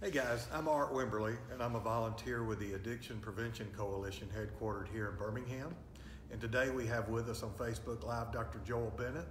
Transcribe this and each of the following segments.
Hey guys, I'm Art Wimberly, and I'm a volunteer with the Addiction Prevention Coalition headquartered here in Birmingham. And today we have with us on Facebook Live Dr. Joel Bennett.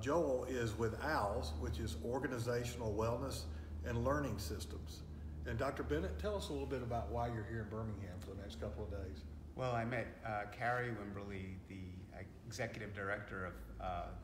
Joel is with OWLS, which is Organizational Wellness and Learning Systems. And Dr. Bennett, tell us a little bit about why you're here in Birmingham for the next couple of days. Well, I met Carrie Wimberly, the Executive Director of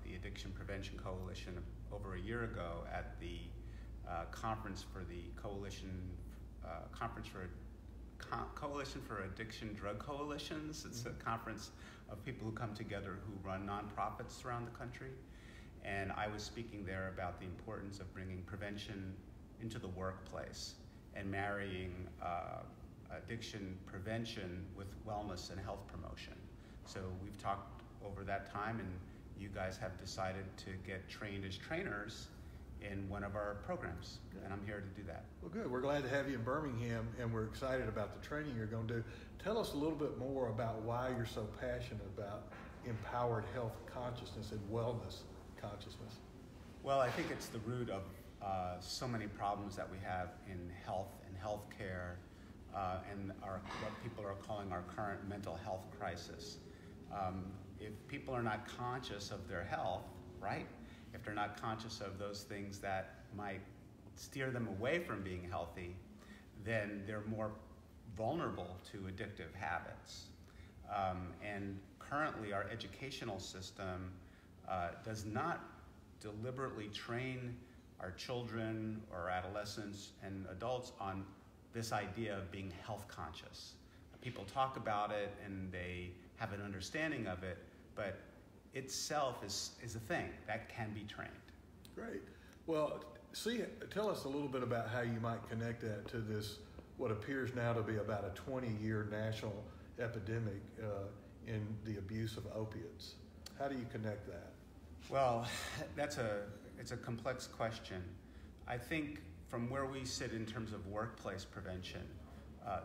the Addiction Prevention Coalition, over a year ago at the conference for the Coalition for Addiction Drug Coalitions. It's a conference of people who come together who run nonprofits around the country. And I was speaking there about the importance of bringing prevention into the workplace and marrying addiction prevention with wellness and health promotion. So we've talked over that time, and you guys have decided to get trained as trainers in one of our programs, and I'm here to do that. Well, good. We're glad to have you in Birmingham, and we're excited about the training you're going to do. Tell us a little bit more about why you're so passionate about empowered health consciousness and wellness consciousness. Well, I think it's the root of so many problems that we have in health and healthcare, and what people are calling our current mental health crisis. If people are not conscious of their health, right? If they're not conscious of those things that might steer them away from being healthy, then they're more vulnerable to addictive habits. And currently our educational system does not deliberately train our children or adolescents and adults on this idea of being health conscious. People talk about it and they have an understanding of it, but itself is a thing that can be trained. Great. Well, tell us a little bit about how you might connect that to this, what appears now to be about a 20-year national epidemic in the abuse of opiates. How do you connect that? Well, it's a complex question. I think from where we sit in terms of workplace prevention,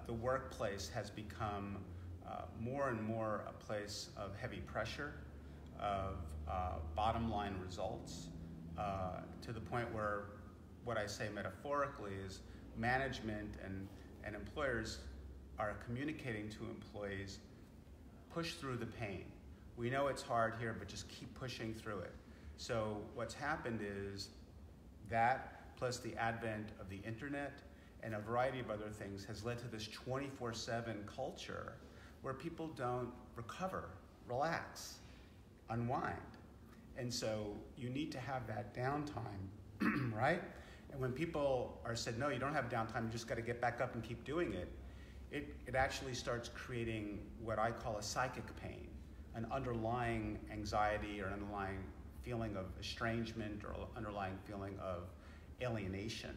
the workplace has become more and more a place of heavy pressure, of bottom line results, to the point where what I say metaphorically is management and employers are communicating to employees, push through the pain. We know it's hard here, but just keep pushing through it. So what's happened is that, plus the advent of the internet and a variety of other things, has led to this 24/7 culture where people don't recover, relax, unwind. And so you need to have that downtime, right? And when people are said, no, you don't have downtime, you just got to get back up and keep doing it, it actually starts creating what I call a psychic pain, an underlying anxiety or an underlying feeling of estrangement or underlying feeling of alienation.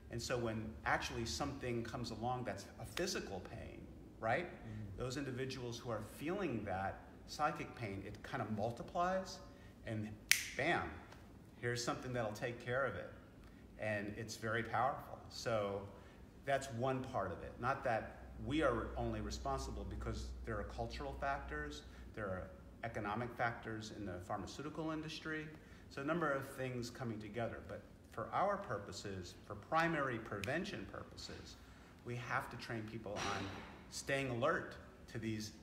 And so when actually something comes along that's a physical pain, right? Mm-hmm. Those individuals who are feeling that psychic pain, it kind of multiplies, and bam, here's something that'll take care of it. And it's very powerful. So that's one part of it. Not that we are only responsible, because there are cultural factors, there are economic factors in the pharmaceutical industry. So a number of things coming together. But for our purposes, for primary prevention purposes, we have to train people on staying alert to these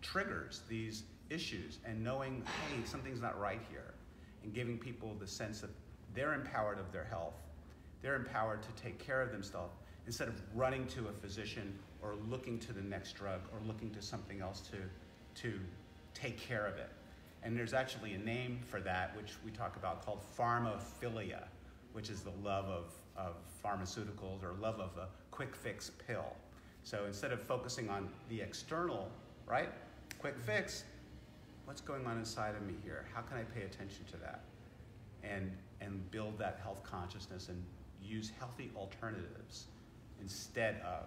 triggers, these issues, and knowing, hey, something's not right here, and giving people the sense that they're empowered of their health, they're empowered to take care of themselves, instead of running to a physician or looking to the next drug or looking to something else to take care of it. And there's actually a name for that, which we talk about, called pharmaphilia, which is the love of pharmaceuticals or love of a quick fix pill. So instead of focusing on the external, right, quick fix, what's going on inside of me here? How can I pay attention to that? And build that health consciousness and use healthy alternatives instead of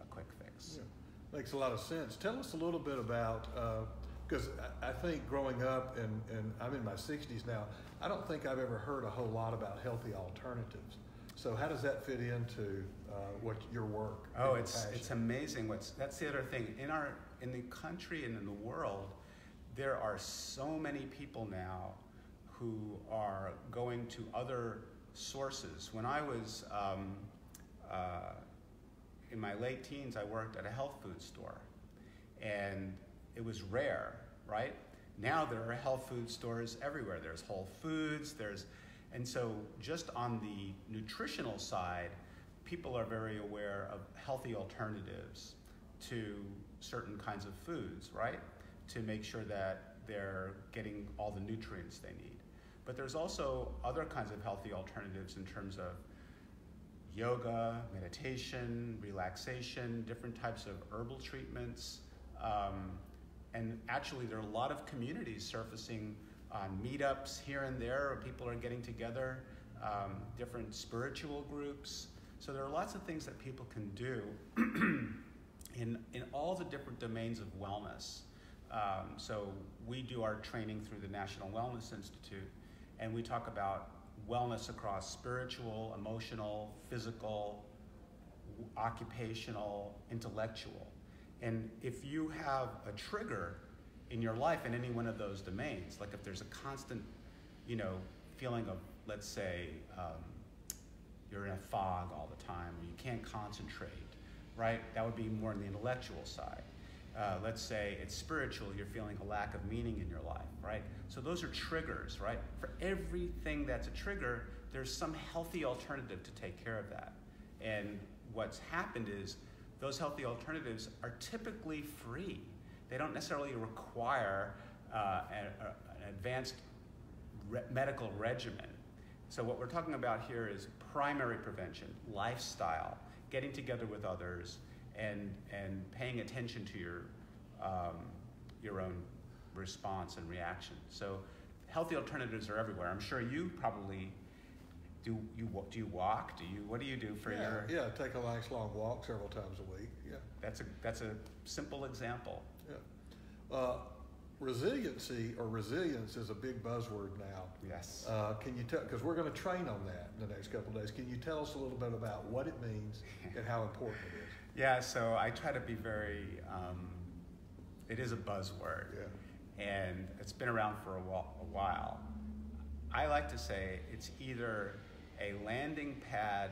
a quick fix. Yeah, makes a lot of sense. Tell us a little bit about, because I think growing up, and I'm in my 60s now, I don't think I've ever heard a whole lot about healthy alternatives. So how does that fit into what your work? Oh, it's amazing. That's the other thing. In the country and in the world, there are so many people now who are going to other sources. When I was in my late teens, I worked at a health food store, and it was rare, right? Now there are health food stores everywhere. There's Whole Foods, and so just on the nutritional side, people are very aware of healthy alternatives to certain kinds of foods, right? To make sure that they're getting all the nutrients they need. But there's also other kinds of healthy alternatives in terms of yoga, meditation, relaxation, different types of herbal treatments. And actually there are a lot of communities surfacing on meetups here and there, where people are getting together, different spiritual groups. So there are lots of things that people can do in all the different domains of wellness. So we do our training through the National Wellness Institute, and we talk about wellness across spiritual, emotional, physical, occupational, intellectual. And if you have a trigger in your life in any one of those domains, like if there's a constant, feeling of, let's say, you're in a fog all the time, or you can't concentrate, right? That would be more on the intellectual side. Let's say it's spiritual, you're feeling a lack of meaning in your life, right? So those are triggers, right? For everything that's a trigger, there's some healthy alternative to take care of that. And what's happened is those healthy alternatives are typically free. They don't necessarily require an advanced medical regimen. So what we're talking about here is primary prevention, lifestyle, getting together with others, and paying attention to your own response and reaction. So healthy alternatives are everywhere. I'm sure you probably do you walk? What do you do for your? Yeah, take a nice long walk several times a week. Yeah. That's a simple example. Yeah. Resiliency or resilience is a big buzzword now. Yes. Can you tell, because we're going to train on that in the next couple of days, can you tell us a little bit about what it means and how important it is? Yeah, so I try to be very, it is a buzzword. Yeah. And it's been around for a while. I like to say it's either a landing pad,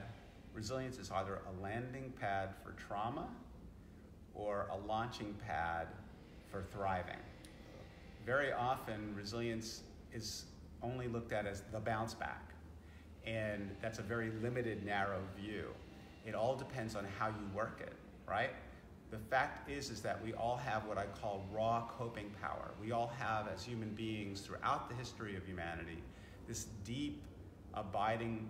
resilience is either a landing pad for trauma or a launching pad for thriving. Very often, resilience is only looked at as the bounce back. And that's a very limited, narrow view. It all depends on how you work it, right? The fact is that we all have what I call raw coping power. We all have, as human beings, throughout the history of humanity, this deep, abiding,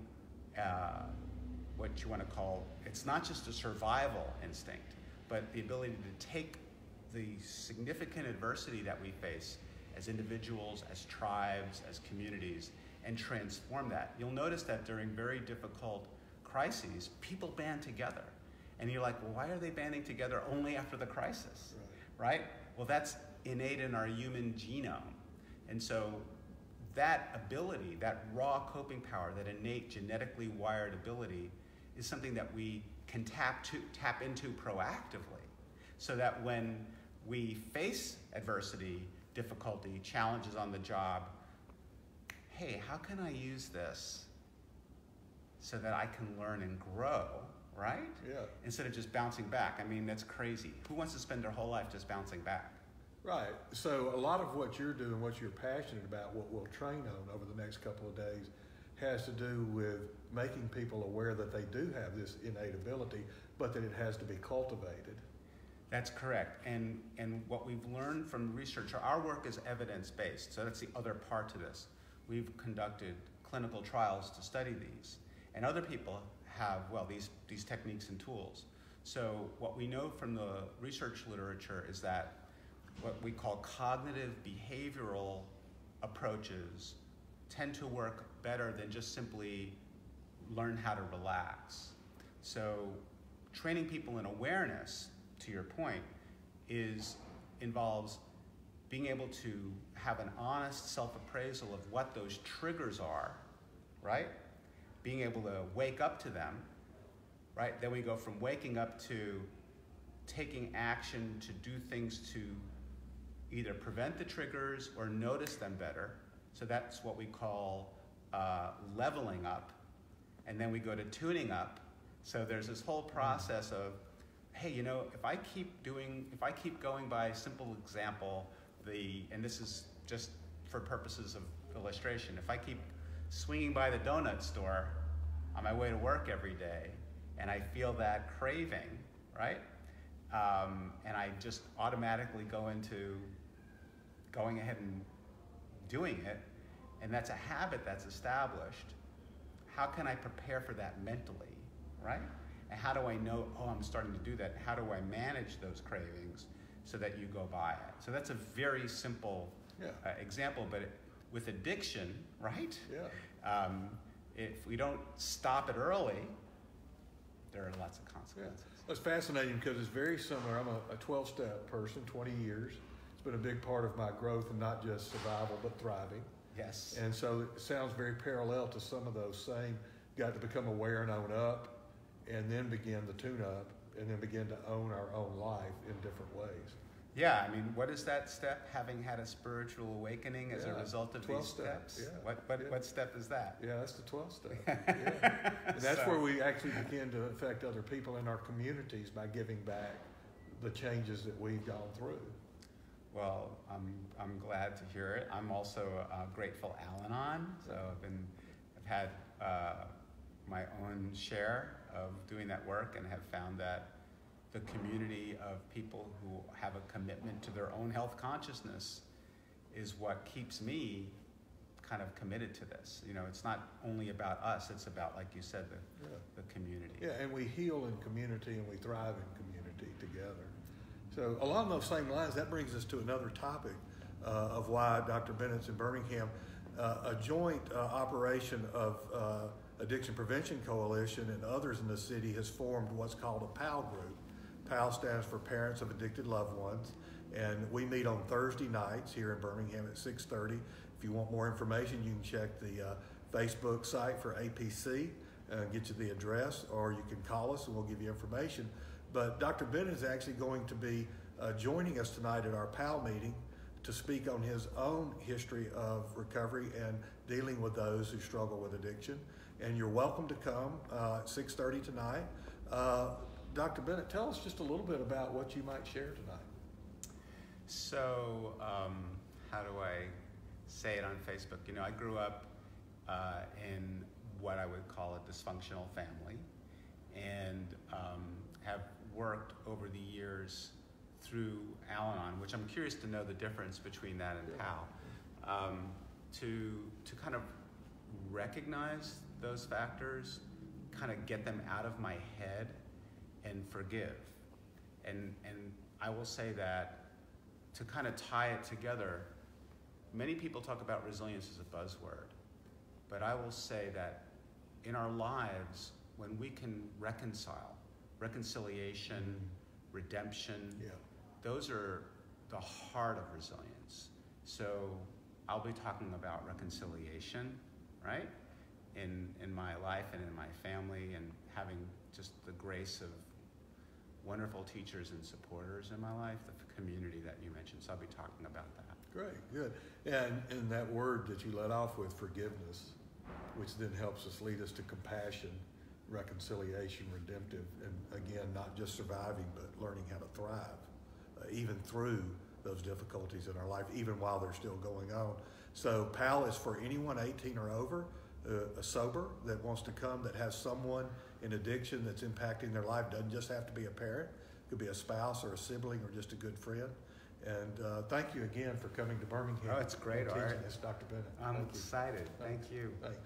what you want to call, it's not just a survival instinct, but the ability to take the significant adversity that we face as individuals, as tribes, as communities, and transform that. You'll notice that during very difficult crises, people band together. And you're like, well, why are they banding together only after the crisis, right? Well, that's innate in our human genome. And so that ability, that raw coping power, that innate genetically wired ability is something that we can tap into proactively, so that when we face adversity, difficulty, challenges on the job, hey, how can I use this so that I can learn and grow, right? Yeah. Instead of just bouncing back. I mean, that's crazy. Who wants to spend their whole life just bouncing back? Right. So a lot of what you're doing, what you're passionate about, what we'll train on over the next couple of days, has to do with making people aware that they do have this innate ability, but that it has to be cultivated. That's correct. And what we've learned from research, our work is evidence-based, so that's the other part to this. We've conducted clinical trials to study these. And other people have, well, these techniques and tools. So what we know from the research literature is that what we call cognitive behavioral approaches tend to work better than just simply learn how to relax. So training people in awareness, to your point, involves being able to have an honest self-appraisal of what those triggers are, right? Being able to wake up to them, right? Then we go from waking up to taking action to do things to either prevent the triggers or notice them better. So that's what we call leveling up. And then we go to tuning up, So there's this whole process of, hey, you know, if I keep going by simple example, and this is just for purposes of illustration, if I keep swinging by the donut store on my way to work every day, and I feel that craving, right? And I just automatically go into going ahead and doing it, and that's a habit that's established. How can I prepare for that mentally, right? And how do I know, oh, I'm starting to do that? How do I manage those cravings so that you go by it? So that's a very simple example, but with addiction, right? Yeah. If we don't stop it early, there are lots of consequences. Yeah. It's fascinating because it's very similar. I'm a 12-step person, 20 years. It's been a big part of my growth, and not just survival, but thriving. Yes. And so it sounds very parallel to some of those same, got to become aware and own up, and then begin the tune-up, and then begin to own our own life in different ways. Yeah, I mean, what is that step? Having had a spiritual awakening as a result of these steps? Yeah. What step is that? Yeah, that's the 12th step. Yeah. And that's where we actually begin to affect other people in our communities by giving back the changes that we've gone through. Well, I'm glad to hear it. I'm also a grateful Al-Anon, so I've had my own share of doing that work, and have found that the community of people who have a commitment to their own health consciousness is what keeps me kind of committed to this. You know, it's not only about us, it's about, like you said, the community. Yeah, and we heal in community and we thrive in community together. So along those same lines, that brings us to another topic of why Dr. Bennett's in Birmingham, a joint operation of Addiction Prevention Coalition and others in the city has formed what's called a PAL group. PAL stands for Parents of Addicted Loved Ones, and we meet on Thursday nights here in Birmingham at 6:30. If you want more information, you can check the Facebook site for APC, get you the address, or you can call us and we'll give you information. But Dr. Bennett is actually going to be joining us tonight at our PAL meeting to speak on his own history of recovery and dealing with those who struggle with addiction. And you're welcome to come at 6:30 tonight. Dr. Bennett, tell us just a little bit about what you might share tonight. So, how do I say it on Facebook? You know, I grew up in what I would call a dysfunctional family, and have worked over the years through Al-Anon, which I'm curious to know the difference between that and PAL, to kind of recognize those factors, kind of get them out of my head, and forgive. And I will say that to kind of tie it together, many people talk about resilience as a buzzword, but I will say that in our lives, when we can reconciliation, redemption, those are the heart of resilience. So I'll be talking about reconciliation, right? In my life and in my family, and having just the grace of wonderful teachers and supporters in my life, the community that you mentioned. So I'll be talking about that. Great, good. And that word that you led off with, forgiveness, which then helps us lead us to compassion, reconciliation, redemptive, and again, not just surviving, but learning how to thrive, even through those difficulties in our life, even while they're still going on. So PAL is for anyone 18 or over, a sober that wants to come, that has someone in addiction that's impacting their life. Doesn't just have to be a parent. It could be a spouse or a sibling or just a good friend. And thank you again for coming to Birmingham. Oh, it's great, Art. Teaching us, Dr. Bennett. I'm excited. Thank you. Thanks.